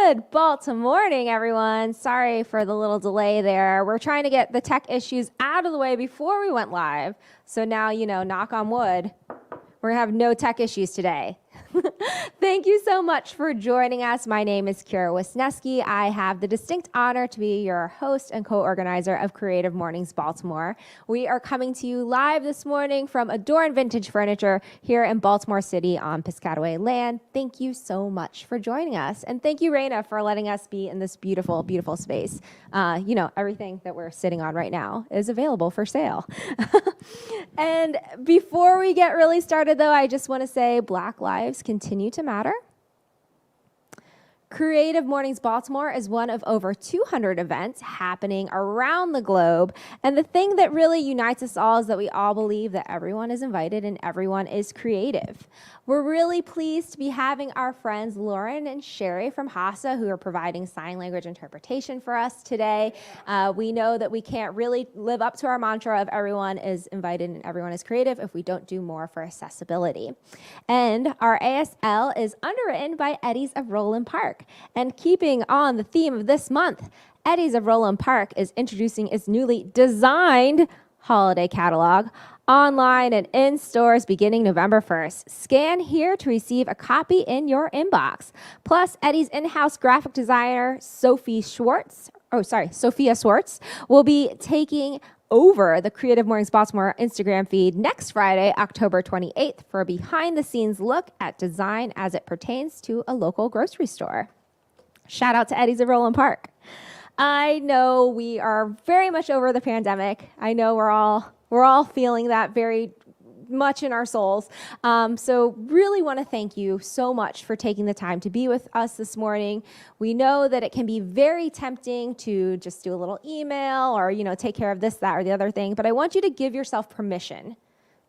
Good Baltimorning, everyone. Sorry for the little delay there. We're trying to get the tech issues out of the way before we went live. So now, knock on wood, we're going to have no tech issues today. Thank you so much for joining us. My name is Kira Wisniewski. I have the distinct honor to be your host and co-organizer of Creative Mornings Baltimore. We are coming to you live this morning from Adorn Vintage Furniture here in Baltimore City on Piscataway land. Thank you so much for joining us. And thank you, Raina, for letting us be in this beautiful, beautiful space. Everything that we're sitting on right now is available for sale. And before we get really started, though, I just want to say Black lives continue to matter. Creative Mornings Baltimore is one of over 200 events happening around the globe. And the thing that really unites us all is that we all believe that everyone is invited and everyone is creative. We're really pleased to be having our friends Lauren and Sherry from HASA who are providing sign language interpretation for us today. We know that we can't really live up to our mantra of everyone is invited and everyone is creative if we don't do more for accessibility. And our ASL is underwritten by Eddie's of Roland Park. And keeping on the theme of this month, Eddie's of Roland Park is introducing its newly designed holiday catalog online and in stores beginning November 1st. Scan here to receive a copy in your inbox. Plus, Eddie's in-house graphic designer, Sophia Schwartz, will be taking over the Creative Mornings Baltimore Instagram feed next Friday, October 28th, for a behind-the-scenes look at design as it pertains to a local grocery store. Shout out to Eddie's of Roland Park. I know we are very much over the pandemic. I know we're all feeling that very much in our souls. So really want to thank you so much for taking the time to be with us this morning. We know that it can be very tempting to just do a little email or, take care of this, that, or the other thing. But I want you to give yourself permission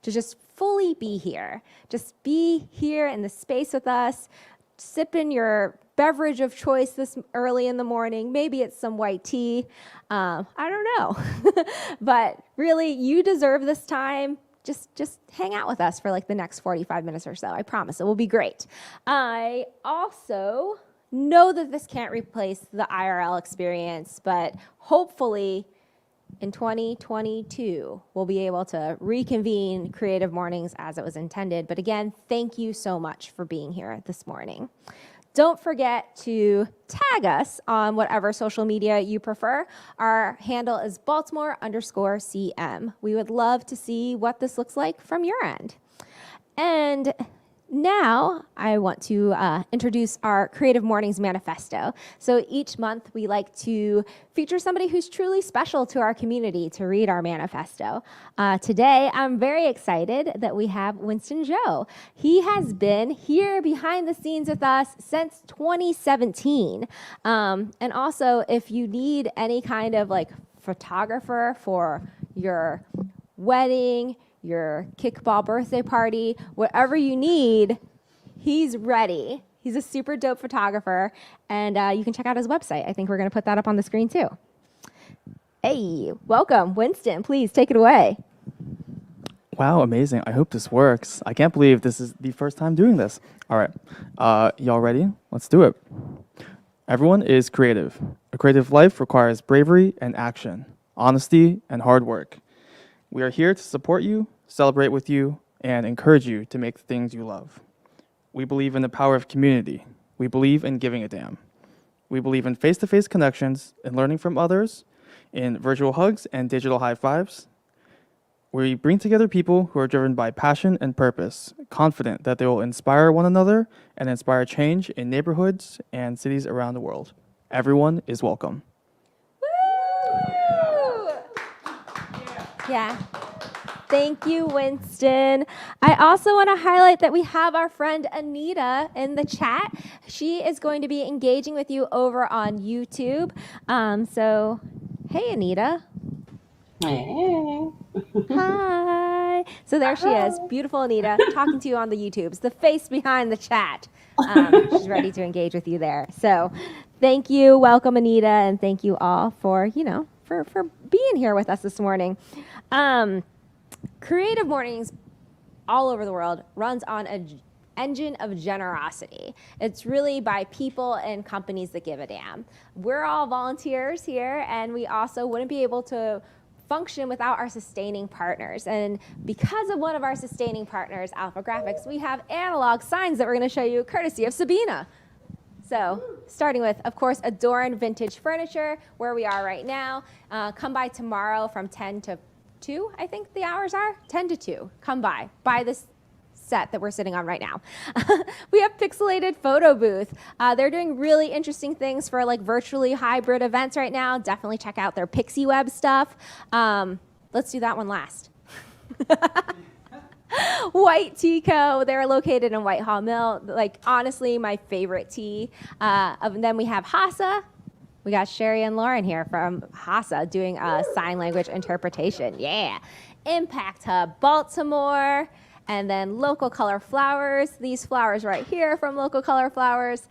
to just fully be here. Just be here in the space with us, sipping your beverage of choice this early in the morning. Maybe it's some white tea. I don't know. But really, you deserve this time. Just hang out with us for like the next 45 minutes or so. I promise it will be great. I also know that this can't replace the IRL experience, but hopefully in 2022, we'll be able to reconvene Creative Mornings as it was intended. But again, thank you so much for being here this morning. Don't forget to tag us on whatever social media you prefer. Our handle is Baltimore_CM. We would love to see what this looks like from your end. And now I want to introduce our Creative Mornings Manifesto. So each month we like to feature somebody who's truly special to our community to read our manifesto. Today I'm very excited that we have Winston Joe. He has been here behind the scenes with us since 2017. And also if you need any kind of photographer for your wedding, your kickball birthday party, whatever you need, he's ready. He's a super dope photographer, and you can check out his website. I think we're going to put that up on the screen too. Hey, welcome, Winston. Please take it away. Wow, amazing. I hope this works. I can't believe this is the first time doing this. All right, y'all ready? Let's do it. Everyone is creative. A creative life requires bravery and action, honesty and hard work. We are here to support you, celebrate with you, and encourage you to make the things you love. We believe in the power of community. We believe in giving a damn. We believe in face-to-face connections and learning from others, in virtual hugs and digital high fives. We bring together people who are driven by passion and purpose, confident that they will inspire one another and inspire change in neighborhoods and cities around the world. Everyone is welcome. Yeah. Thank you, Winston. I also want to highlight that we have our friend Anita in the chat. She is going to be engaging with you over on YouTube. So, hey, Anita. Hey. Hi. So there she is, beautiful Anita, talking to you on the YouTubes, the face behind the chat. She's ready to engage with you there. So thank you. Welcome, Anita. And thank you all for, for being here with us this morning. Creative Mornings all over the world runs on engine of generosity. It's really by people and companies that give a damn. We're all volunteers here, and we also wouldn't be able to function without our sustaining partners. And because of one of our sustaining partners, Alpha Graphics, we have analog signs that we're going to show you courtesy of Sabina. So starting with, of course, Adorn Vintage Furniture, where we are right now. Come by tomorrow from 10 to 2, I think the hours are. 10 to 2. Come by. Buy this set that we're sitting on right now. We have Pixelated Photo Booth. They're doing really interesting things for like virtually hybrid events right now. Definitely check out their Pixie Web stuff. Let's do that one last. White Tea Co. They're located in Whitehall Mill. Like, honestly, my favorite tea. Then we have Hasa. We got Sherry and Lauren here from Hasa doing sign language interpretation. Yeah. Impact Hub Baltimore. And then Local Color Flowers. These flowers right here from Local Color Flowers.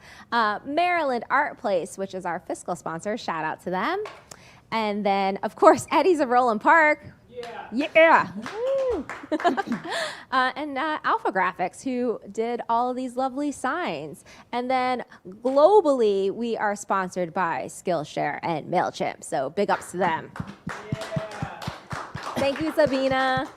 Maryland Art Place, which is our fiscal sponsor. Shout out to them. And then, of course, Eddie's of Roland Park. Yeah. And Alpha Graphics, who did all of these lovely signs. And then globally, we are sponsored by Skillshare and MailChimp. So big ups to them. Yeah. Thank you, Sabina.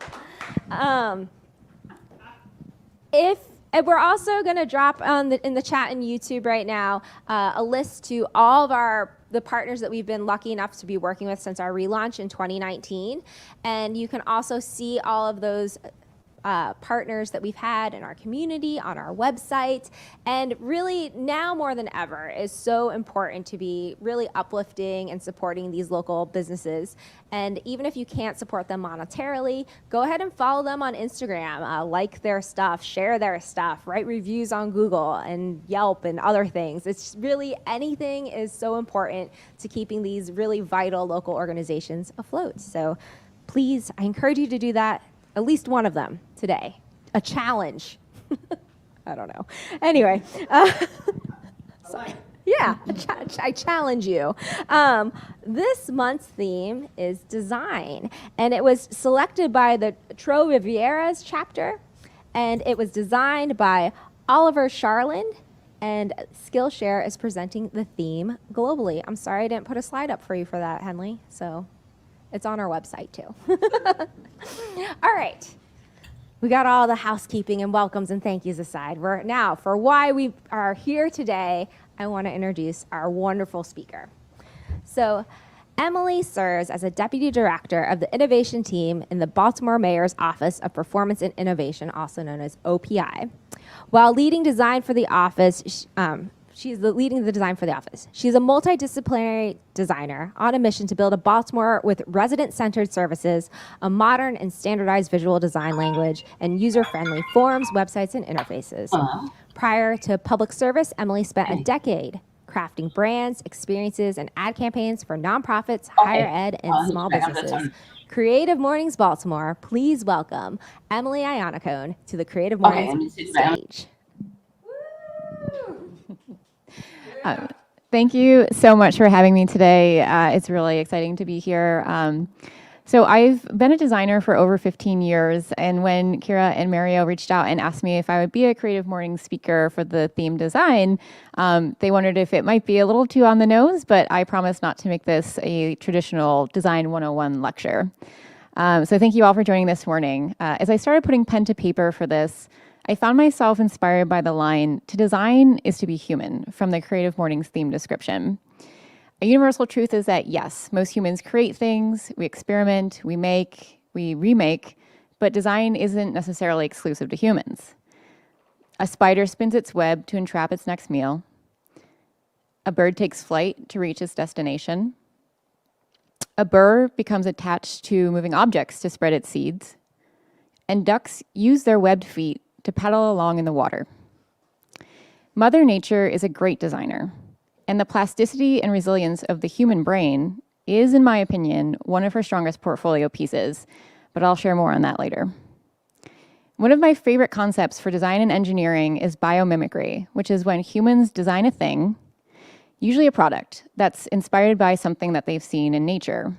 And we're also going to drop in the chat and YouTube right now a list to all of the partners that we've been lucky enough to be working with since our relaunch in 2019. And you can also see all of those partners that we've had in our community, on our website. And really, now more than ever, is so important to be really uplifting and supporting these local businesses. And even if you can't support them monetarily, go ahead and follow them on Instagram, like their stuff, share their stuff, write reviews on Google and Yelp and other things. It's really, anything is so important to keeping these really vital local organizations afloat. So please, I encourage you to do that. At least one of them today. A challenge. I don't know. Anyway. Yeah, I challenge you. This month's theme is design. And it was selected by the Tro Rivieras chapter. And it was designed by Oliver Charland. And Skillshare is presenting the theme globally. I'm sorry I didn't put a slide up for you for that, Henley. So it's on our website, too. All right. We got all the housekeeping and welcomes and thank yous aside. Now, for why we are here today, I want to introduce our wonderful speaker. So, Emily serves as a deputy director of the innovation team in the Baltimore Mayor's Office of Performance and Innovation, also known as OPI. While leading design for the office, she's leading the design for the office. She's a multidisciplinary designer on a mission to build a Baltimore with resident-centered services, a modern and standardized visual design language, and user-friendly forms, websites, and interfaces. Prior to public service, Emily spent a decade crafting brands, experiences, and ad campaigns for nonprofits, higher ed, and small businesses. Creative Mornings Baltimore, please welcome Emily Ianacone to the Creative Mornings stage. Thank you so much for having me today. It's really exciting to be here. So I've been a designer for over 15 years, and when Kira and Mario reached out and asked me if I would be a Creative Mornings speaker for the theme design, they wondered if it might be a little too on the nose, but I promised not to make this a traditional Design 101 lecture. So thank you all for joining this morning. As I started putting pen to paper for this, I found myself inspired by the line, "To design is to be human," from the Creative Mornings theme description. A universal truth is that, yes, most humans create things, we experiment, we make, we remake, but design isn't necessarily exclusive to humans. A spider spins its web to entrap its next meal. A bird takes flight to reach its destination. A burr becomes attached to moving objects to spread its seeds. And ducks use their webbed feet to paddle along in the water. Mother Nature is a great designer, and the plasticity and resilience of the human brain is, in my opinion, one of her strongest portfolio pieces, but I'll share more on that later. One of my favorite concepts for design and engineering is biomimicry, which is when humans design a thing, usually a product, that's inspired by something that they've seen in nature.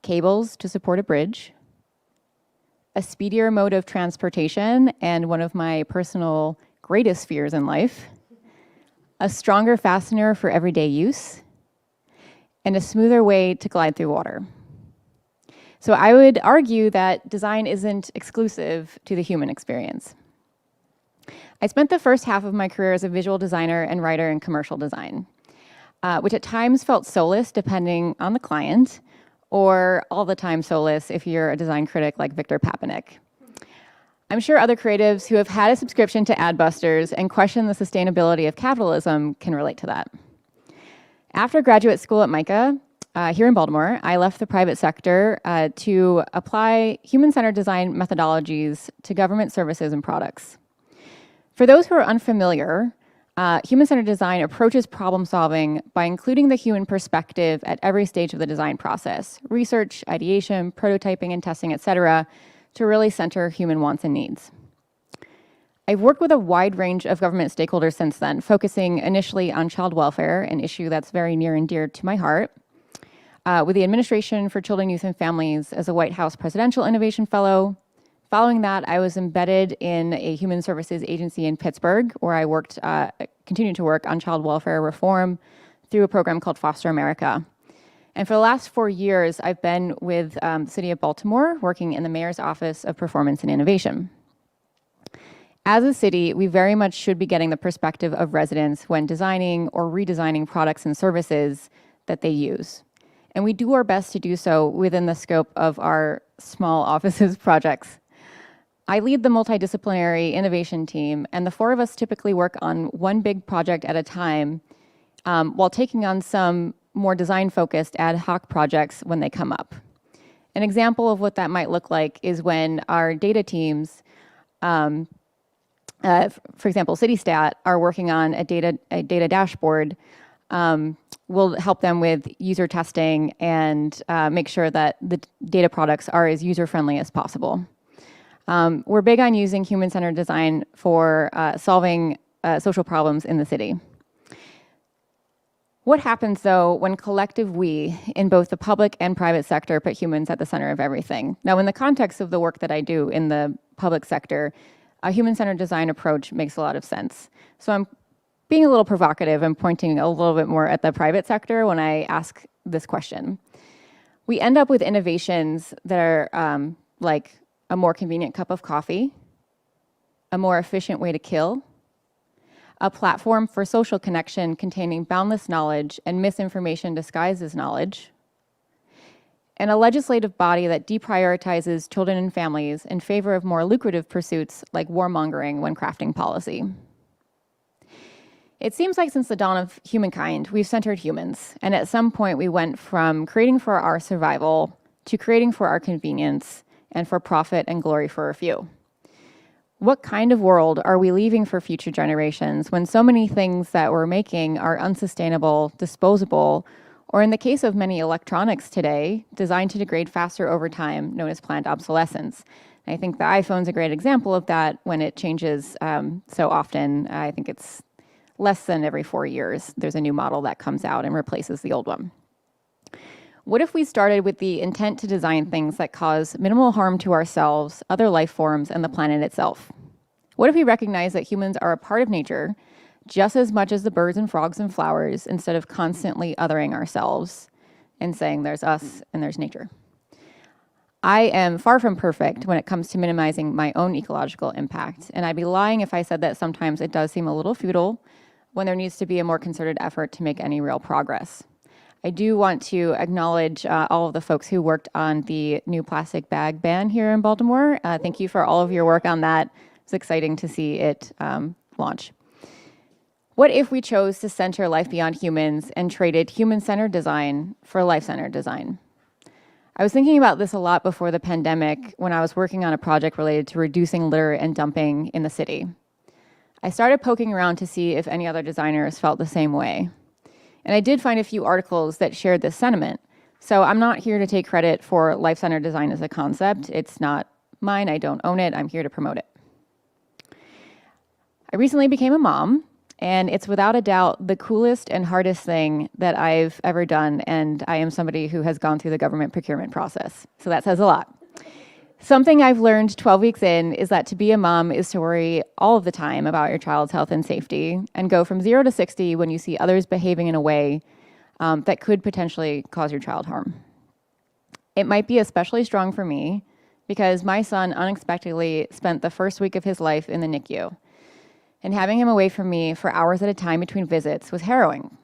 Cables to support a bridge, a speedier mode of transportation, and one of my personal greatest fears in life, a stronger fastener for everyday use, and a smoother way to glide through water. So I would argue that design isn't exclusive to the human experience. I spent the first half of my career as a visual designer and writer in commercial design, which at times felt soulless depending on the client, or all the time soulless if you're a design critic like Victor Papanek. I'm sure other creatives who have had a subscription to Adbusters and question the sustainability of capitalism can relate to that. After graduate school at MICA, here in Baltimore, I left the private sector to apply human-centered design methodologies to government services and products. For those who are unfamiliar, human-centered design approaches problem solving by including the human perspective at every stage of the design process: research, ideation, prototyping and testing, et cetera, to really center human wants and needs. I've worked with a wide range of government stakeholders since then, focusing initially on child welfare, an issue that's very near and dear to my heart, with the Administration for Children, Youth, and Families as a White House Presidential Innovation Fellow. Following that, I was embedded in a human services agency in Pittsburgh, where I continued to work on child welfare reform through a program called Foster America. And for the last 4 years, I've been with the City of Baltimore, working in the Mayor's Office of Performance and Innovation. As a city, we very much should be getting the perspective of residents when designing or redesigning products and services that they use. And we do our best to do so within the scope of our small office's projects. I lead the multidisciplinary innovation team, and the four of us typically work on one big project at a time, while taking on some more design-focused ad hoc projects when they come up. An example of what that might look like is when our data teams, for example, CityStat, are working on a data dashboard. We'll help them with user testing and make sure that the data products are as user-friendly as possible. We're big on using human-centered design for solving social problems in the city. What happens, though, when collective we, in both the public and private sector, put humans at the center of everything? Now, in the context of the work that I do in the public sector, a human-centered design approach makes a lot of sense. So I'm being a little provocative and pointing a little bit more at the private sector when I ask this question. We end up with innovations that are like a more convenient cup of coffee, a more efficient way to kill, a platform for social connection containing boundless knowledge and misinformation disguised as knowledge, and a legislative body that deprioritizes children and families in favor of more lucrative pursuits like warmongering when crafting policy. It seems like since the dawn of humankind, we've centered humans, and at some point we went from creating for our survival to creating for our convenience and for profit and glory for a few. What kind of world are we leaving for future generations when so many things that we're making are unsustainable, disposable, or in the case of many electronics today, designed to degrade faster over time, known as planned obsolescence? And I think the iPhone's a great example of that when it changes so often. I think it's less than every 4 years, there's a new model that comes out and replaces the old one. What if we started with the intent to design things that cause minimal harm to ourselves, other life forms, and the planet itself? What if we recognize that humans are a part of nature just as much as the birds and frogs and flowers, instead of constantly othering ourselves and saying there's us and there's nature? I am far from perfect when it comes to minimizing my own ecological impact, and I'd be lying if I said that sometimes it does seem a little futile when there needs to be a more concerted effort to make any real progress. I do want to acknowledge all of the folks who worked on the new plastic bag ban here in Baltimore. Thank you for all of your work on that. It's exciting to see it launch. What if we chose to center life beyond humans and traded human-centered design for life-centered design? I was thinking about this a lot before the pandemic when I was working on a project related to reducing litter and dumping in the city. I started poking around to see if any other designers felt the same way. And I did find a few articles that shared this sentiment. So I'm not here to take credit for life-centered design as a concept. It's not mine. I don't own it. I'm here to promote it. I recently became a mom, and it's without a doubt the coolest and hardest thing that I've ever done. And I am somebody who has gone through the government procurement process. So that says a lot. Something I've learned 12 weeks in is that to be a mom is to worry all of the time about your child's health and safety and go from 0 to 60 when you see others behaving in a way that could potentially cause your child harm. It might be especially strong for me because my son unexpectedly spent the first week of his life in the NICU, and having him away from me for hours at a time between visits was harrowing.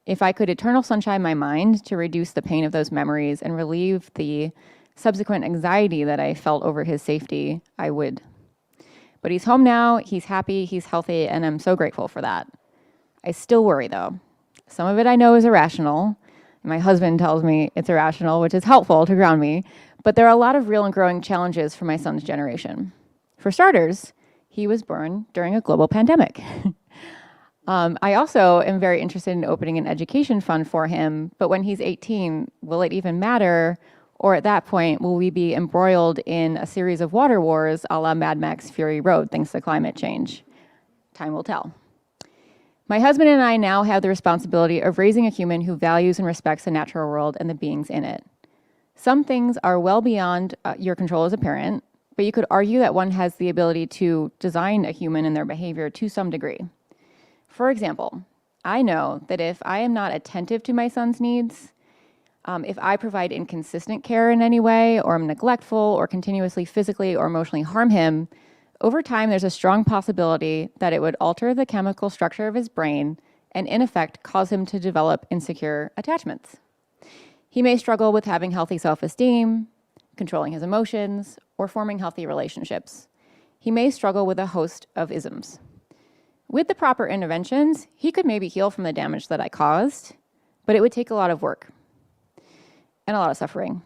If I could eternal sunshine my mind to reduce the pain of those memories and relieve the subsequent anxiety that I felt over his safety, I would. But he's home now, he's happy, he's healthy, and I'm so grateful for that. I still worry though. Some of it I know is irrational. My husband tells me it's irrational, which is helpful to ground me, but there are a lot of real and growing challenges for my son's generation. For starters, he was born during a global pandemic. I also am very interested in opening an education fund for him, but when he's 18, will it even matter? Or at that point, will we be embroiled in a series of water wars a la Mad Max Fury Road thanks to climate change? Time will tell. My husband and I now have the responsibility of raising a human who values and respects the natural world and the beings in it. Some things are well beyond your control as a parent, but you could argue that one has the ability to design a human and their behavior to some degree. For example, I know that if I am not attentive to my son's needs, if I provide inconsistent care in any way, or am neglectful, or continuously physically or emotionally harm him, over time there's a strong possibility that it would alter the chemical structure of his brain and in effect cause him to develop insecure attachments. He may struggle with having healthy self-esteem, controlling his emotions, or forming healthy relationships. He may struggle with a host of isms. With the proper interventions, he could maybe heal from the damage that I caused, but it would take a lot of work and a lot of suffering.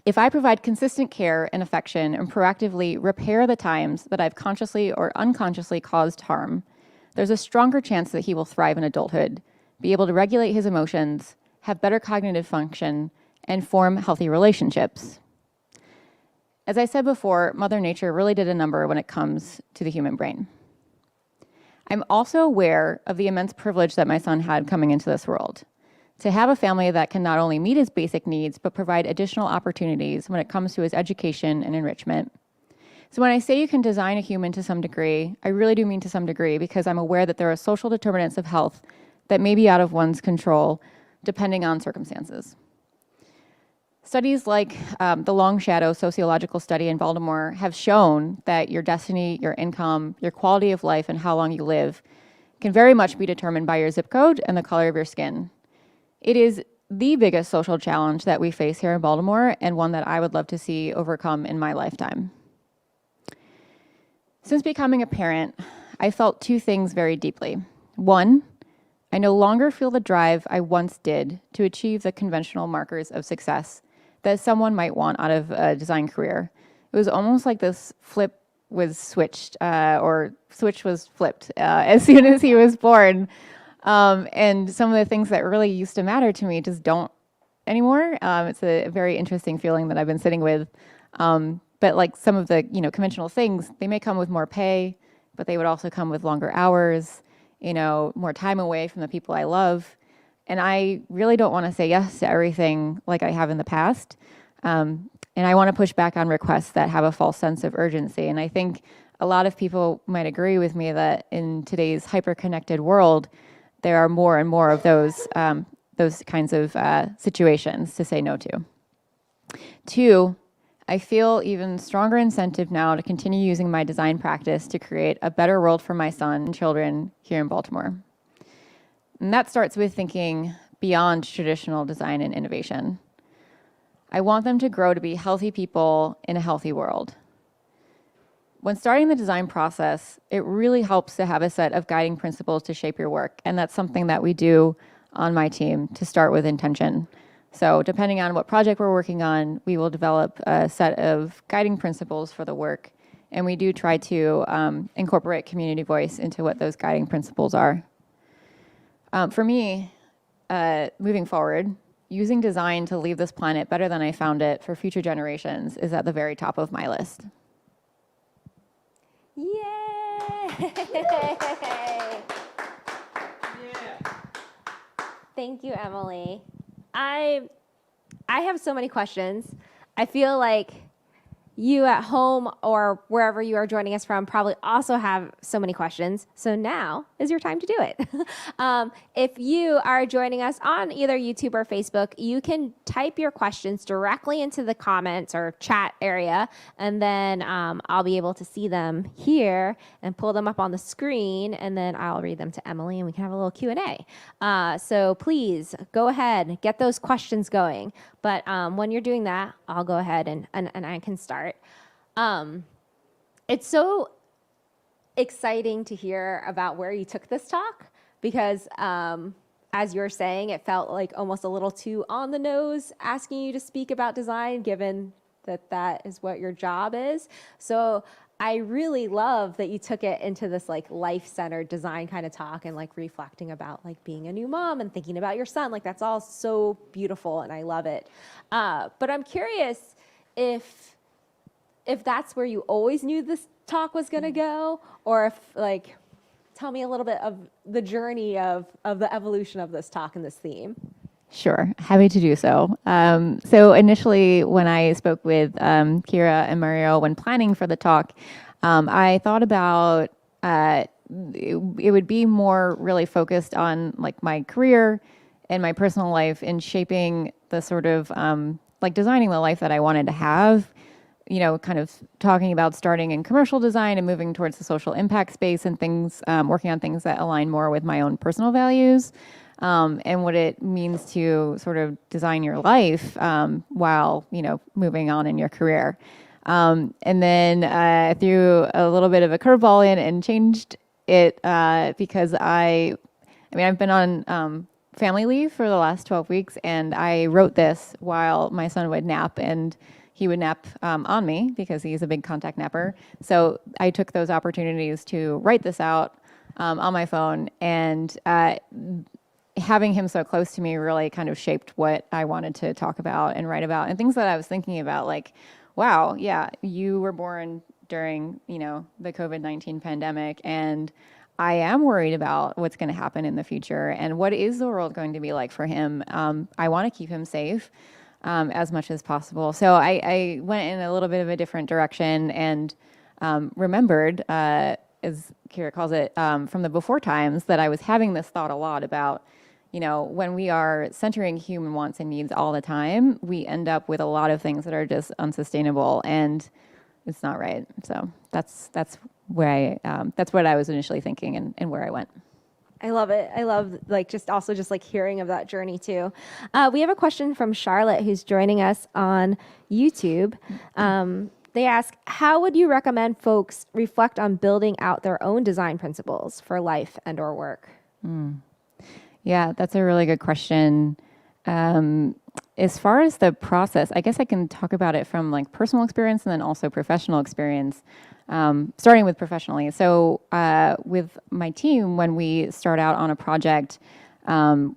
If I provide consistent care and affection and proactively repair the times that I've consciously or unconsciously caused harm, there's a stronger chance that he will thrive in adulthood, be able to regulate his emotions, have better cognitive function, and form healthy relationships. As I said before, Mother Nature really did a number when it comes to the human brain. I'm also aware of the immense privilege that my son had coming into this world, to have a family that can not only meet his basic needs, but provide additional opportunities when it comes to his education and enrichment. So when I say you can design a human to some degree, I really do mean to some degree, because I'm aware that there are social determinants of health that may be out of one's control, depending on circumstances. Studies like the Long Shadow Sociological Study in Baltimore have shown that your destiny, your income, your quality of life, and how long you live can very much be determined by your zip code and the color of your skin. It is the biggest social challenge that we face here in Baltimore, and one that I would love to see overcome in my lifetime. Since becoming a parent, I felt two things very deeply. One, I no longer feel the drive I once did to achieve the conventional markers of success that someone might want out of a design career. It was almost like this flip was switched, or switch was flipped as soon as he was born. And some of the things that really used to matter to me just don't anymore. It's a very interesting feeling that I've been sitting with. But like some of the conventional things, they may come with more pay, but they would also come with longer hours, more time away from the people I love. And I really don't want to say yes to everything like I have in the past. And I want to push back on requests that have a false sense of urgency. And I think a lot of people might agree with me that in today's hyper-connected world, there are more and more of those kinds of situations to say no to. Two, I feel even stronger incentive now to continue using my design practice to create a better world for my son and children here in Baltimore. And that starts with thinking beyond traditional design and innovation. I want them to grow to be healthy people in a healthy world. When starting the design process, it really helps to have a set of guiding principles to shape your work. And that's something that we do on my team to start with intention. So depending on what project we're working on, we will develop a set of guiding principles for the work. And we do try to incorporate community voice into what those guiding principles are. For me, moving forward, using design to leave this planet better than I found it for future generations is at the very top of my list. Yay! Thank you, Emily. I have so many questions. I feel like you at home or wherever you are joining us from probably also have so many questions. So now is your time to do it. If you are joining us on either YouTube or Facebook, you can type your questions directly into the comments or chat area, and then I'll be able to see them here and pull them up on the screen, and then I'll read them to Emily, and we can have a little Q&A. So please go ahead, get those questions going. But when you're doing that, I'll go ahead and I can start. It's so exciting to hear about where you took this talk because as you were saying, it felt like almost a little too on the nose asking you to speak about design, given that that is what your job is. So I really love that you took it into this like life-centered design kind of talk and like reflecting about like being a new mom and thinking about your son. Like that's all so beautiful and I love it. But I'm curious if that's where you always knew this talk was going to go, or if like, tell me a little bit of the journey of the evolution of this talk and this theme. Sure, happy to do so. So initially, when I spoke with Kira and Mario when planning for the talk, I thought about it would be more really focused on like my career and my personal life in shaping the sort of like designing the life that I wanted to have. You know, kind of talking about starting in commercial design and moving towards the social impact space and things, working on things that align more with my own personal values. And what it means to sort of design your life while, you know, moving on in your career. And then I threw a little bit of a curveball in and changed it because I've been on family leave for the last 12 weeks, and I wrote this while my son would nap, and he would nap on me because he's a big contact napper. So I took those opportunities to write this out on my phone, and having him so close to me really kind of shaped what I wanted to talk about and write about, and things that I was thinking about, like, wow, yeah, you were born during, you know, the COVID-19 pandemic, and I am worried about what's going to happen in the future and what is the world going to be like for him. I want to keep him safe as much as possible. So I went in a little bit of a different direction and remembered, as Kira calls it, from the before times, that I was having this thought a lot about, you know, when we are centering human wants and needs all the time, we end up with a lot of things that are just unsustainable, and it's not right. So that's where that's what I was initially thinking and where I went. I love it. I love like just like hearing of that journey too. We have a question from Charlotte who's joining us on YouTube. They ask, how would you recommend folks reflect on building out their own design principles for life and or work? Yeah, that's a really good question. As far as the process, I guess I can talk about it from like personal experience and then also professional experience. Starting with professionally. So with my team, when we start out on a project,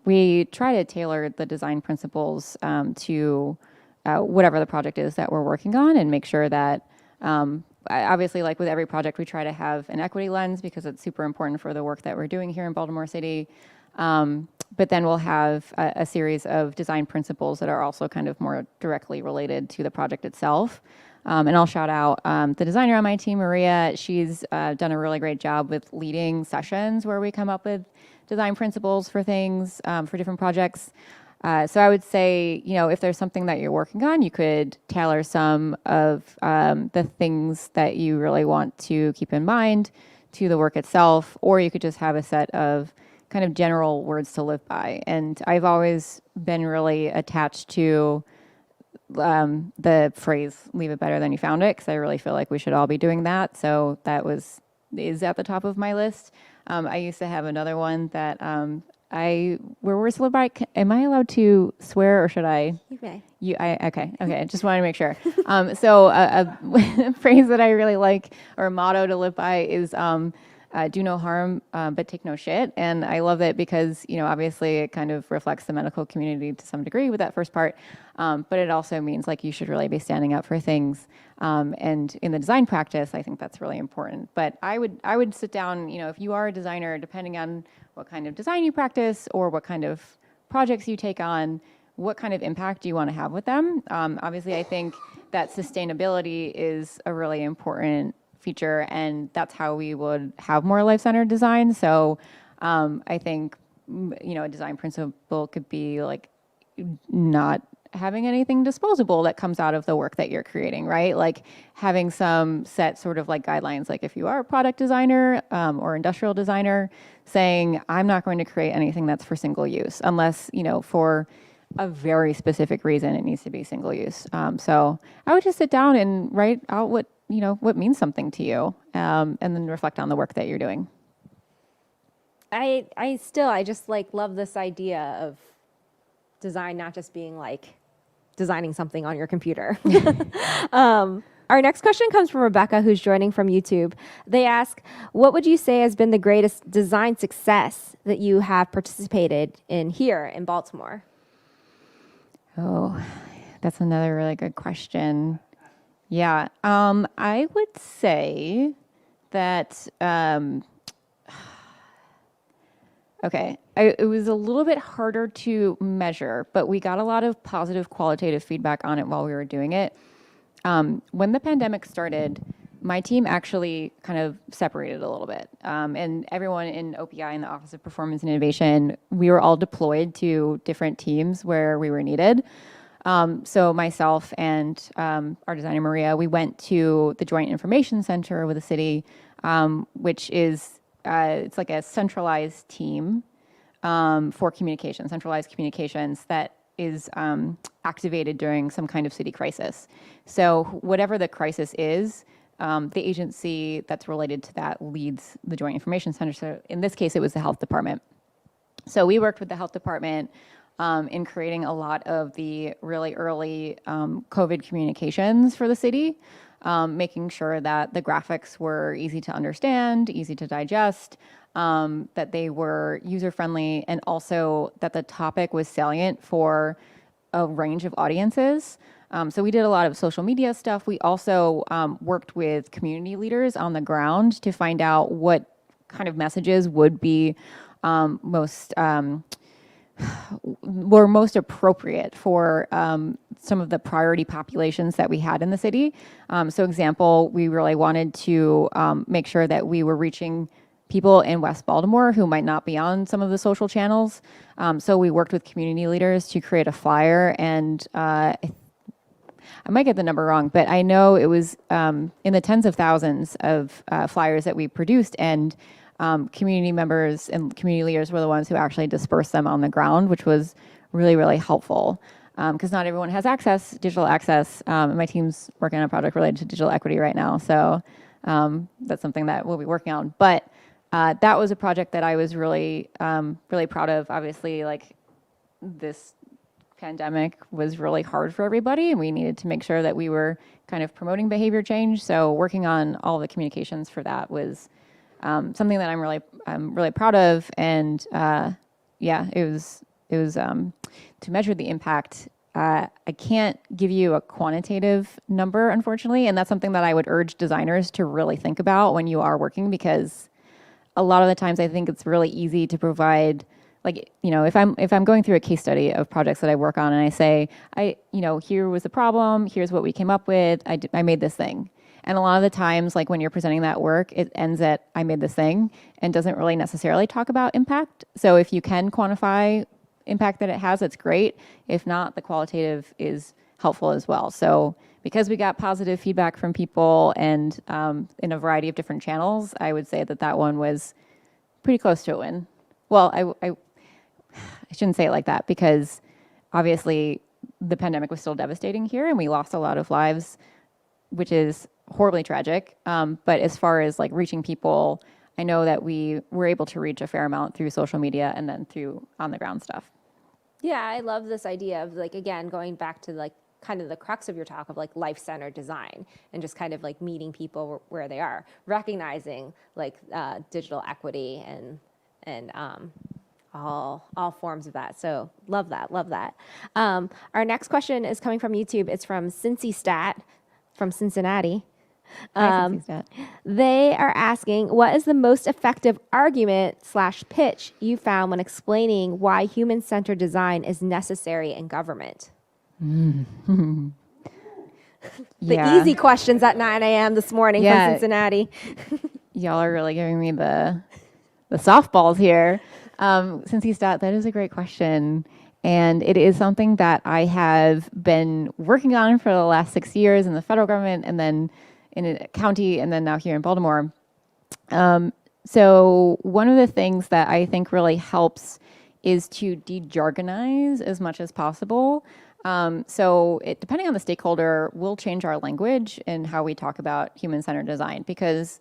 we try to tailor the design principles to whatever the project is that we're working on, and make sure that obviously, like with every project, we try to have an equity lens because it's super important for the work that we're doing here in Baltimore City. But then we'll have a series of design principles that are also kind of more directly related to the project itself. And I'll shout out the designer on my team, Maria. She's done a really great job with leading sessions where we come up with design principles for things, for different projects. So I would say, you know, if there's something that you're working on, you could tailor some of the things that you really want to keep in mind to the work itself, or you could just have a set of kind of general words to live by. And I've always been really attached to the phrase "leave it better than you found it," because I really feel like we should all be doing that. So that is at the top of my list. I used to have another one that where words to live by. Am I allowed to swear, or should I? You may. Okay. I just wanted to make sure. So a phrase that I really like, or a motto to live by, is do no harm, but take no shit. And I love it because, you know, obviously it kind of reflects the medical community to some degree with that first part. But it also means like you should really be standing up for things. And in the design practice, I think that's really important. But I would sit down, you know, if you are a designer, depending on what kind of design you practice or what kind of projects you take on, what kind of impact do you want to have with them? Obviously, I think that sustainability is a really important feature, and that's how we would have more life-centered design. So I think, a design principle could be like not having anything disposable that comes out of the work that you're creating, right? Like having some set sort of like guidelines, like if you are a product designer or industrial designer, saying, I'm not going to create anything that's for single use unless, for a very specific reason it needs to be single use. So I would just sit down and write out what means something to you, and then reflect on the work that you're doing. I just like love this idea of design not just being like designing something on your computer. Our next question comes from Rebecca, who's joining from YouTube. They ask, what would you say has been the greatest design success that you have participated in here in Baltimore? Oh, that's another really good question. Yeah, I would say that, it was a little bit harder to measure, but we got a lot of positive qualitative feedback on it while we were doing it. When the pandemic started, my team actually kind of separated a little bit. And everyone in OPI, in the Office of Performance and Innovation, we were all deployed to different teams where we were needed. So myself and our designer, Maria, we went to the Joint Information Center with the city, which is, it's like a centralized team for communication, centralized communications that is activated during some kind of city crisis. So whatever the crisis is, the agency that's related to that leads the Joint Information Center. So in this case, it was the health department. So we worked with the health department in creating a lot of the really early COVID communications for the city, making sure that the graphics were easy to understand, easy to digest, that they were user-friendly, and also that the topic was salient for a range of audiences. So we did a lot of social media stuff. We also worked with community leaders on the ground to find out what kind of messages would be most appropriate for some of the priority populations that we had in the city. So example, we really wanted to make sure that we were reaching people in West Baltimore who might not be on some of the social channels. So we worked with community leaders to create a flyer, and I might get the number wrong, but I know it was in the tens of thousands of flyers that we produced, and community members and community leaders were the ones who actually dispersed them on the ground, which was really, really helpful, because not everyone has digital access. And my team's working on a project related to digital equity right now, so that's something that we'll be working on. But that was a project that I was really, really proud of. Obviously, like, this pandemic was really hard for everybody, and we needed to make sure that we were kind of promoting behavior change. So working on all the communications for that was something that I'm really proud of. And it was to measure the impact. I can't give you a quantitative number, unfortunately, and that's something that I would urge designers to really think about when you are working, because a lot of the times I think it's really easy to provide, like, if I'm going through a case study of projects that I work on and I say, here was the problem, here's what we came up with, I made this thing. And a lot of the times, like when you're presenting that work, it ends at, I made this thing, and doesn't really necessarily talk about impact. So if you can quantify impact that it has, it's great. If not, the qualitative is helpful as well. So because we got positive feedback from people and in a variety of different channels, I would say that one was pretty close to a win. Well, I shouldn't say it like that, because obviously the pandemic was still devastating here and we lost a lot of lives, which is horribly tragic. But as far as like reaching people, I know that we were able to reach a fair amount through social media and then through on the ground stuff. Yeah, I love this idea of, like, again, going back to like kind of the crux of your talk of like life-centered design, and just kind of like meeting people where they are, recognizing like digital equity and all forms of that. So love that. Our next question is coming from YouTube. It's from Cincy Stat from Cincinnati. Hi, Stat. They are asking, what is the most effective argument/pitch you found when explaining why human-centered design is necessary in government? The easy questions at 9 a.m. this morning from Cincinnati. Y'all are really giving me the softballs here. Cincy Stat, that is a great question. And it is something that I have been working on for the last 6 years in the federal government and then in a county and then now here in Baltimore. So one of the things that I think really helps is to de-jargonize as much as possible. So depending on the stakeholder, we'll change our language and how we talk about human-centered design because,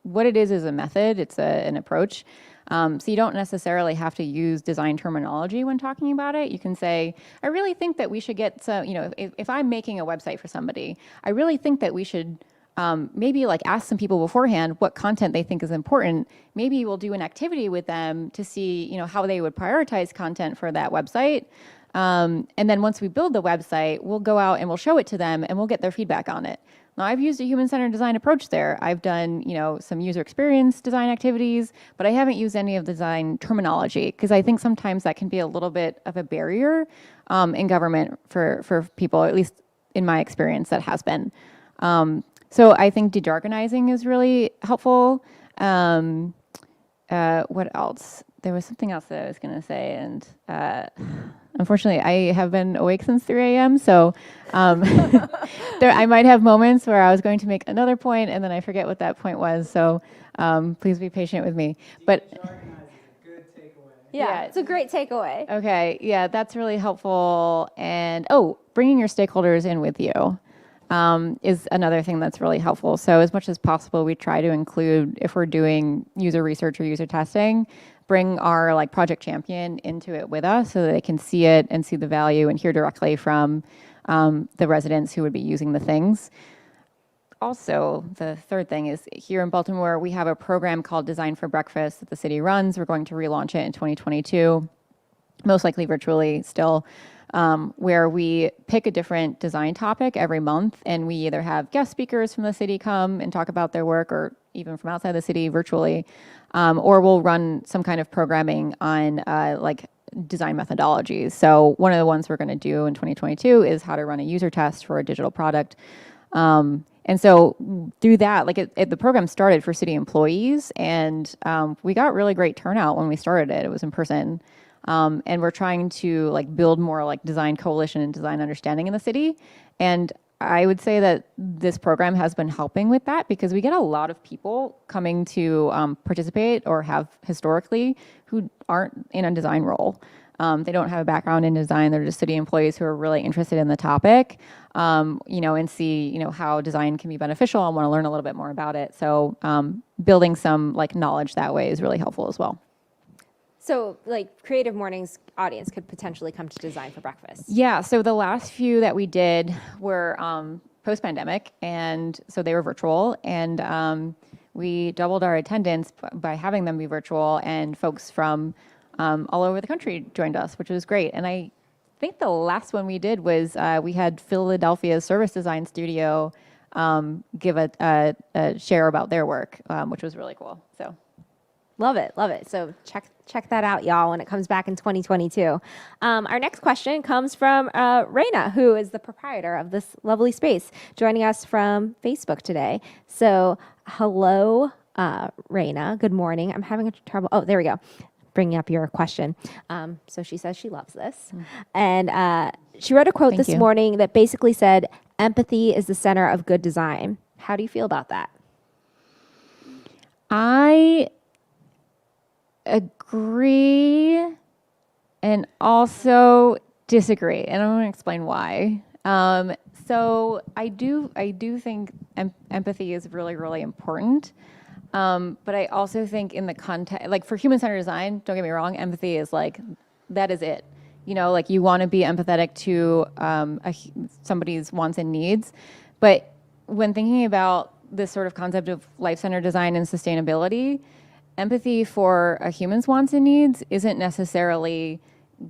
what it is a method, it's an approach. So you don't necessarily have to use design terminology when talking about it. You can say, I really think that we should get some, if I'm making a website for somebody, I really think that we should maybe ask some people beforehand what content they think is important. Maybe we'll do an activity with them to see, how they would prioritize content for that website. And then once we build the website, we'll go out and we'll show it to them and we'll get their feedback on it. Now, I've used a human-centered design approach there. I've done, some user experience design activities, but I haven't used any of the design terminology because I think sometimes that can be a little bit of a barrier in government for people, at least in my experience, that has been. So I think de-jargonizing is really helpful. What else? There was something else that I was going to say, and unfortunately, I have been awake since 3 a.m., so I might have moments where I was going to make another point, and then I forget what that point was, so please be patient with me. But Yeah, it's a great takeaway. Okay, yeah, that's really helpful. And bringing your stakeholders in with you is another thing that's really helpful. So as much as possible, we try to include, if we're doing user research or user testing, bring our project champion into it with us so that they can see it and see the value and hear directly from the residents who would be using the things. Also, the third thing is here in Baltimore, we have a program called Design for Breakfast that the city runs. We're going to relaunch it in 2022, most likely virtually still, where we pick a different design topic every month, and we either have guest speakers from the city come and talk about their work, or even from outside the city virtually, or we'll run some kind of programming on design methodologies. So one of the ones we're going to do in 2022 is how to run a user test for a digital product. And so through that, the program started for city employees, and we got really great turnout when we started it. It was in person. And we're trying to build more design coalition and design understanding in the city. And I would say that this program has been helping with that because we get a lot of people coming to participate or have historically who aren't in a design role. They don't have a background in design. They're just city employees who are really interested in the topic, and see, how design can be beneficial and want to learn a little bit more about it. So building some knowledge that way is really helpful as well. So, Creative Mornings audience could potentially come to Design for Breakfast. Yeah, so the last few that we did were post-pandemic, and so they were virtual, and we doubled our attendance by having them be virtual, and folks from all over the country joined us, which was great. And I think the last one we did was we had Philadelphia's Service Design Studio give a share about their work, which was really cool. So. Love it, love it. So check that out, y'all, when it comes back in 2022. Our next question comes from Raina, who is the proprietor of this lovely space, joining us from Facebook today. So hello, Raina. Good morning. I'm having a trouble. Oh, there we go. Bringing up your question. So she says she loves this. And she wrote a quote this morning that basically said, empathy is the center of good design. How do you feel about that? I agree and also disagree, and I'm going to explain why. So I do think empathy is really, really important, but I also think in the context, for human-centered design, don't get me wrong, empathy is that is it. You want to be empathetic to somebody's wants and needs, but when thinking about this sort of concept of life-centered design and sustainability, empathy for a human's wants and needs isn't necessarily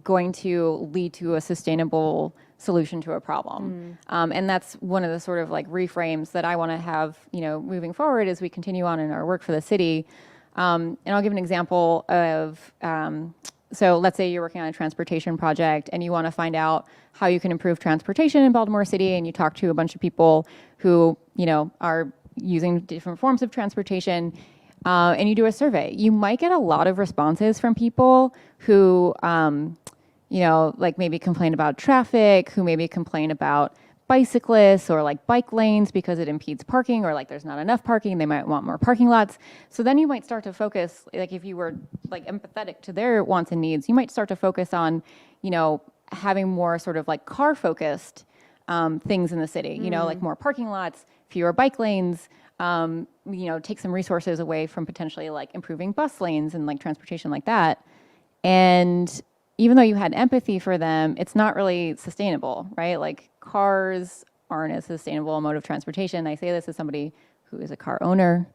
going to lead to a sustainable solution to a problem. And that's one of the sort of like reframes that I want to have, moving forward as we continue on in our work for the city. And I'll give an example of, so let's say you're working on a transportation project and you want to find out how you can improve transportation in Baltimore City, and you talk to a bunch of people who, are using different forms of transportation, and you do a survey. You might get a lot of responses from people who, like maybe complain about traffic, who maybe complain about bicyclists or like bike lanes because it impedes parking, or like there's not enough parking, they might want more parking lots. So then you might start to focus, like if you were like empathetic to their wants and needs, you might start to focus on, having more sort of like car focused things in the city, like more parking lots, fewer bike lanes, take some resources away from potentially like improving bus lanes and like transportation like that. And even though you had empathy for them, it's not really sustainable, right? Like cars aren't a sustainable mode of transportation. I say this as somebody who is a car owner,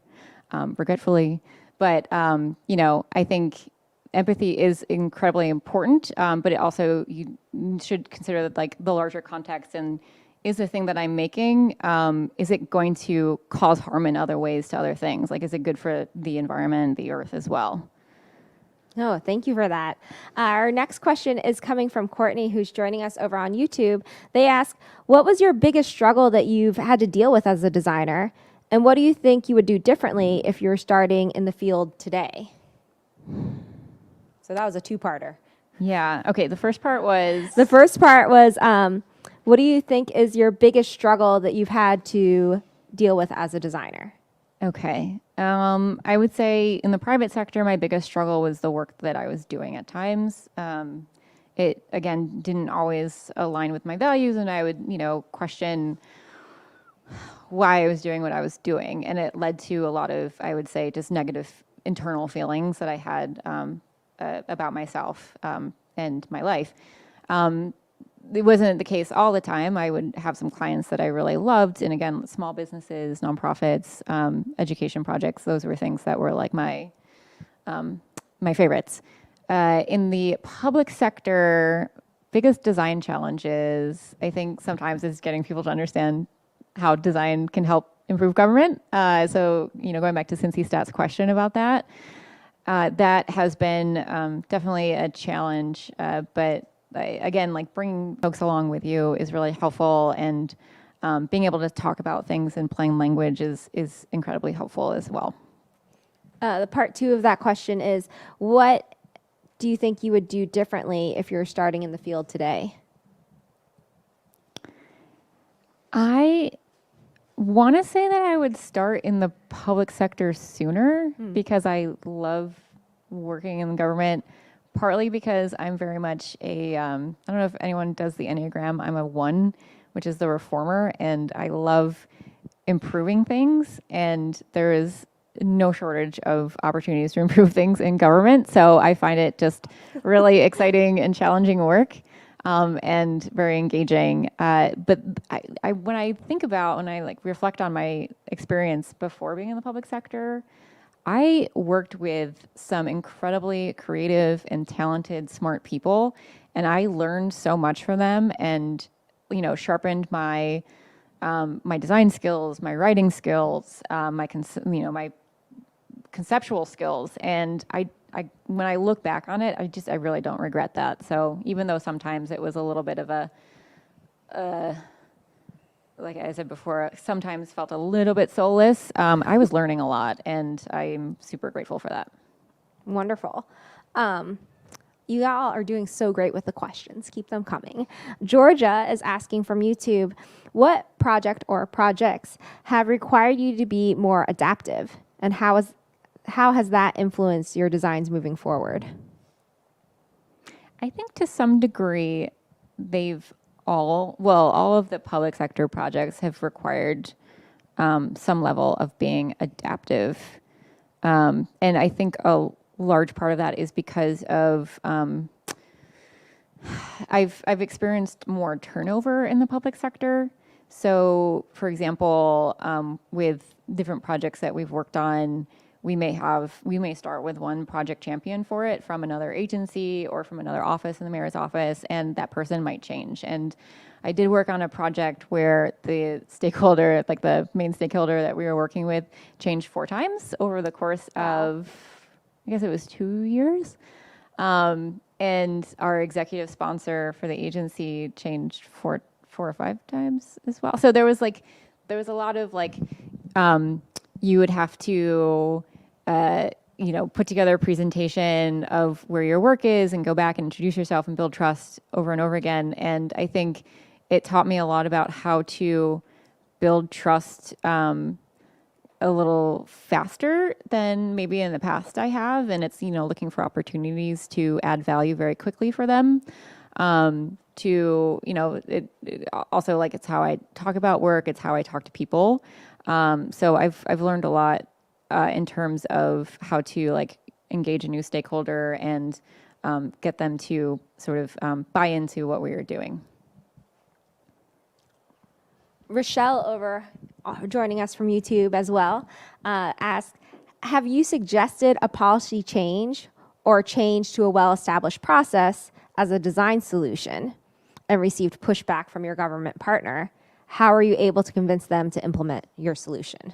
regretfully, but I think empathy is incredibly important, but it also, you should consider that like the larger context, and is the thing that I'm making, is it going to cause harm in other ways to other things? Like, is it good for the environment, the earth as well? No, thank you for that. Our next question is coming from Courtney, who's joining us over on YouTube. They ask, what was your biggest struggle that you've had to deal with as a designer? And what do you think you would do differently if you're starting in the field today? So that was a two-parter. Yeah. Okay. The first part was, what do you think is your biggest struggle that you've had to deal with as a designer? okay. I would say in the private sector, my biggest struggle was the work that I was doing at times. It, again, didn't always align with my values, and I would, question why I was doing what I was doing. And it led to a lot of, I would say, just negative internal feelings that I had about myself and my life. It wasn't the case all the time. I would have some clients that I really loved. And again, small businesses, nonprofits, education projects, those were things that were like my favorites. In the public sector, biggest design challenges, I think sometimes is getting people to understand how design can help improve government. So, going back to Cincy Stat's question about that, that has been definitely a challenge, but again, like bringing folks along with you is really helpful, and being able to talk about things in plain language is incredibly helpful as well. The part two of that question is, what do you think you would do differently if you're starting in the field today? I want to say that I would start in the public sector sooner because I love working in the government. Partly because I'm very much I don't know if anyone does the Enneagram. I'm a 1, which is the reformer, and I love improving things, and there is no shortage of opportunities to improve things in government. So I find it just really exciting and challenging work, and very engaging. But when I reflect on my experience before being in the public sector, I worked with some incredibly creative and talented, smart people, and I learned so much from them, and sharpened my my design skills, my writing skills, my conceptual skills. And I when I look back on it, I really don't regret that. So even though sometimes it was a little bit of a like I said before, sometimes felt a little bit soulless, I was learning a lot, and I'm super grateful for that. Wonderful. You all are doing so great with the questions. Keep them coming. Georgia is asking from YouTube, what project or projects have required you to be more adaptive, and how has that influenced your designs moving forward? I think to some degree, all of the public sector projects have required some level of being adaptive. And I think a large part of that is because of I've experienced more turnover in the public sector. So, for example, with different projects that we've worked on, we may start with one project champion for it from another agency or from another office in the mayor's office, and that person might change. And I did work on a project where the stakeholder, like the main stakeholder that we were working with, changed 4 times over the course of, I guess it was 2 years. And our executive sponsor for the agency changed 4 or 5 times as well. So there was a lot of you would have to, put together a presentation of where your work is and go back and introduce yourself and build trust over and over again. And I think it taught me a lot about how to build trust a little faster than maybe in the past I have. And it's, looking for opportunities to add value very quickly for them. It also, it's how I talk about work. It's how I talk to people. So I've learned a lot in terms of how to engage a new stakeholder and get them to sort of buy into what we are doing. Rochelle over joining us from YouTube as well asked, have you suggested a policy change or change to a well-established process as a design solution and received pushback from your government partner? How are you able to convince them to implement your solution?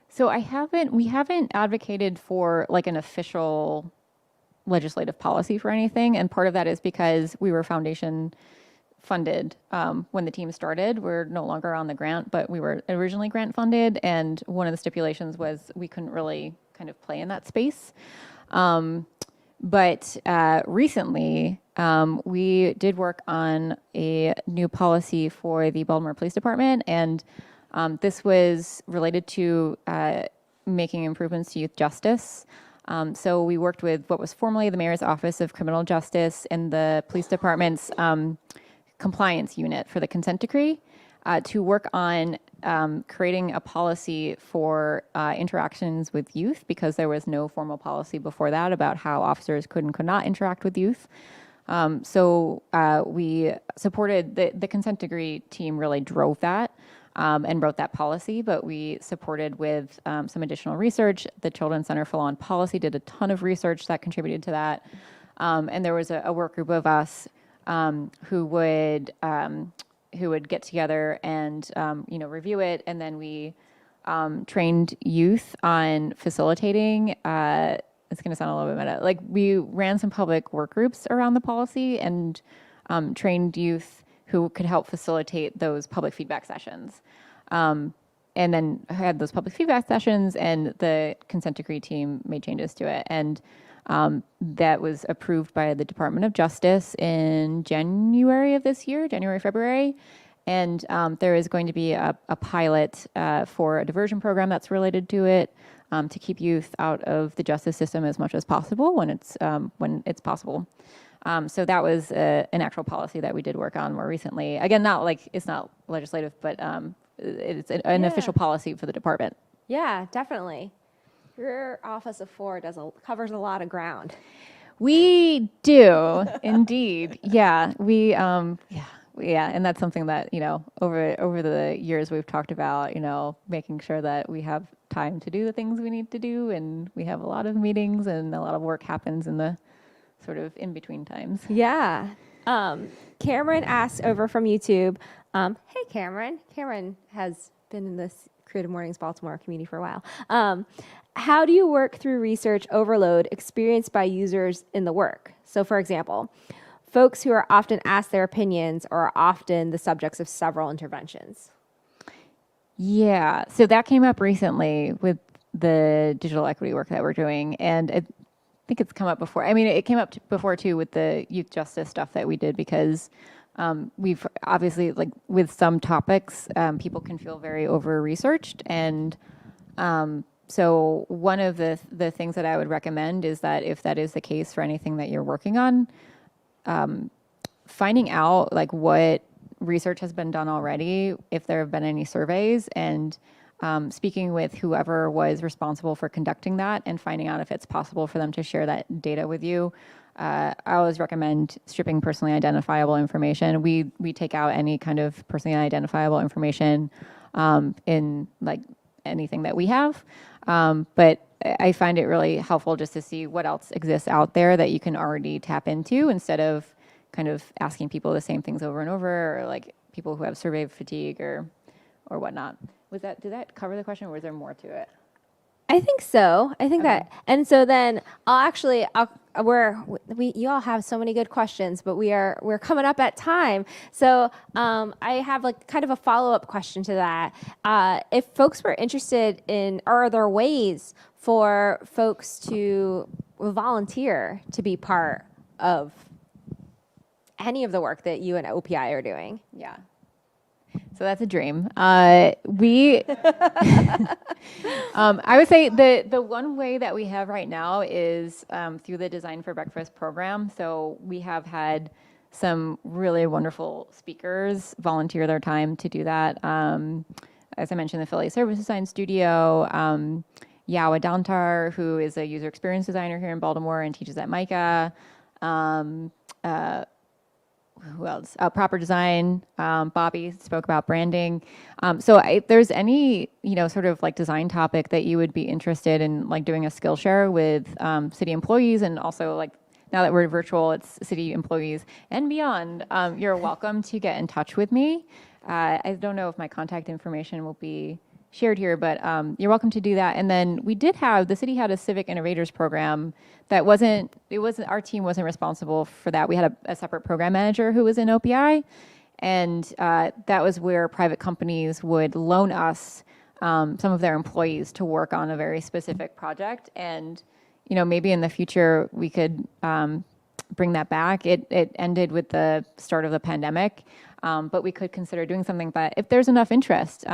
So we haven't advocated for an official legislative policy for anything. And part of that is because we were foundation funded when the team started. We're no longer on the grant, but we were originally grant funded. And one of the stipulations was we couldn't really kind of play in that space. But recently, we did work on a new policy for the Baltimore Police Department, and this was related to making improvements to youth justice. So we worked with what was formerly the Mayor's Office of Criminal Justice and the Police Department's compliance unit for the consent decree to work on creating a policy for interactions with youth, because there was no formal policy before that about how officers could and could not interact with youth. So we supported the consent decree team really drove that and wrote that policy, but we supported with some additional research. The Children's Center for Law and Policy did a ton of research that contributed to that. And there was a work group of us who would get together and review it, and then we trained youth on facilitating. It's going to sound a little bit meta. We ran some public work groups around the policy and trained youth who could help facilitate those public feedback sessions. And then had those public feedback sessions, and the consent decree team made changes to it. And that was approved by the Department of Justice in January of this year, February. And there is going to be a pilot for a diversion program that's related to it to keep youth out of the justice system as much as possible when it's possible. So that was an actual policy that we did work on more recently. Again, it's not legislative, but it's an official policy for the department. Yeah, definitely. Your Office of 4 covers a lot of ground. We do indeed. Yeah, and that's something that over the years we've talked about. Making sure that we have time to do the things we need to do, and we have a lot of meetings, and a lot of work happens in the sort of in between times. Yeah. Cameron asked over from YouTube. Hey, Cameron. Cameron has been in this Creative Mornings Baltimore community for a while. How do you work through research overload experienced by users in the work? So, for example, folks who are often asked their opinions or are often the subjects of several interventions. Yeah, so that came up recently with the digital equity work that we're doing, and I think it's come up before. I mean, it came up before too with the youth justice stuff that we did, because we've obviously, with some topics, people can feel very over-researched, and so one of the things that I would recommend is that if that is the case for anything that you're working on, finding out what research has been done already, if there have been any surveys, and speaking with whoever was responsible for conducting that and finding out if it's possible for them to share that data with you. I always recommend stripping personally identifiable information. We take out any kind of personally identifiable information in anything that we have. But I find it really helpful just to see what else exists out there that you can already tap into instead of kind of asking people the same things over and over, or like people who have survey fatigue or whatnot. Did that cover the question, or was there more to it? I think so. I think Okay. that, and so then you all have so many good questions, but we're coming up at time. So I have like kind of a follow-up question to that. If folks were interested in, are there ways for folks to volunteer to be part of any of the work that you and OPI are doing? Yeah. So that's a dream. I would say the one way that we have right now is through the Design for Breakfast program. So we have had some really wonderful speakers volunteer their time to do that. As I mentioned, the Philly Service Design Studio, Yawa Dantar, who is a user experience designer here in Baltimore and teaches at MICA. Who else? Proper Design. Bobby spoke about branding. So if there's any, sort of like design topic that you would be interested in, like doing a Skillshare with city employees, and also like now that we're virtual, it's city employees and beyond. You're welcome to get in touch with me. I don't know if my contact information will be shared here, but you're welcome to do that. And then the city had a civic innovators program that our team wasn't responsible for that. We had a separate program manager who was in OPI, and that was where private companies would loan us some of their employees to work on a very specific project. And, maybe in the future we could bring that back. It ended with the start of the pandemic, but we could consider doing something that if there's enough interest.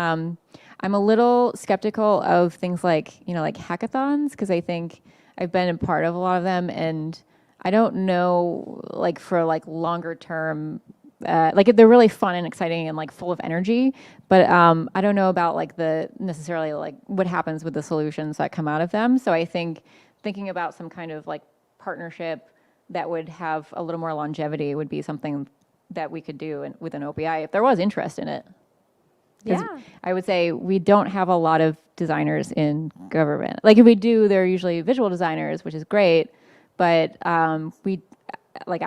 I'm a little skeptical of things like hackathons, because I think I've been a part of a lot of them, and I don't know, for longer term, they're really fun and exciting and full of energy, but I don't know about necessarily what happens with the solutions that come out of them. So I think thinking about some kind of partnership that would have a little more longevity would be something that we could do with an OPI if there was interest in it. Yeah. I would say we don't have a lot of designers in government. If we do, they're usually visual designers, which is great. But I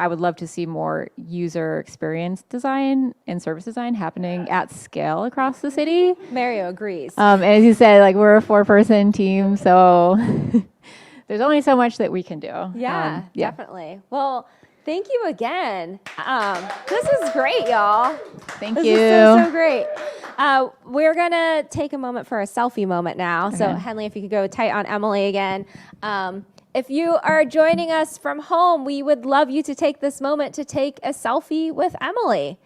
would love to see more user experience design and service design happening at scale across the city. Mario agrees. As you said, we're a 4-person team, so there's only so much that we can do. Yeah, definitely. Well, thank you again. This is great, y'all. Thank This you. is so great. We're going to take a moment for a selfie moment now. So, Okay. Henley, if you could go tight on Emily again. If you are joining us from home, we would love you to take this moment to take a selfie with Emily.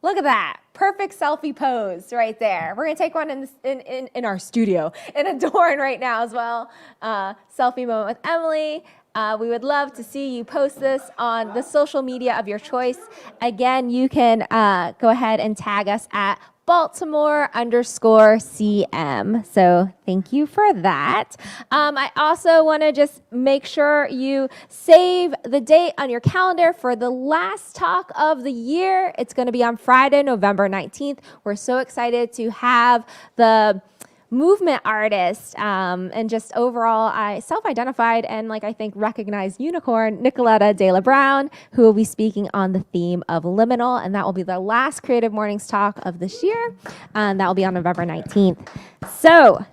Look at that. Perfect selfie pose right there. We're going to take one in our studio in Adorn right now as well. Selfie moment with Emily. We would love to see you post this on the social media of your choice. Again, you can go ahead and tag us at Baltimore_CM. So thank you for that. I also want to just make sure you save the date on your calendar for the last talk of the year. It's going to be on Friday, November 19th. We're so excited to have the movement artist and just overall self-identified and I think recognized unicorn, Nicoletta De La Brown, who will be speaking on the theme of liminal, and that will be the last Creative Mornings talk of this year, and that will be on November 19th. So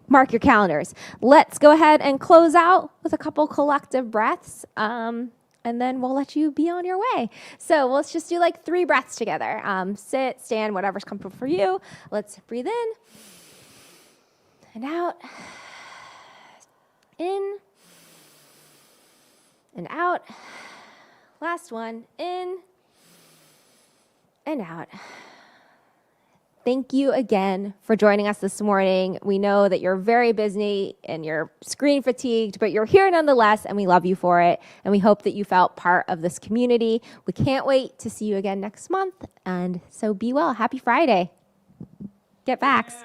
mark your calendars. Let's go ahead and close out with a couple collective breaths, and then we'll let you be on your way. So let's just do 3 breaths together. Sit, stand, whatever's comfortable for you. Let's breathe in. And out, in, and out. Last one, in, and out. Thank you again for joining us this morning. We know that you're very busy and you're screen fatigued, but you're here nonetheless, and we love you for it. And we hope that you felt part of this community. We can't wait to see you again next month. And so be well. Happy Friday. Get vaxxed.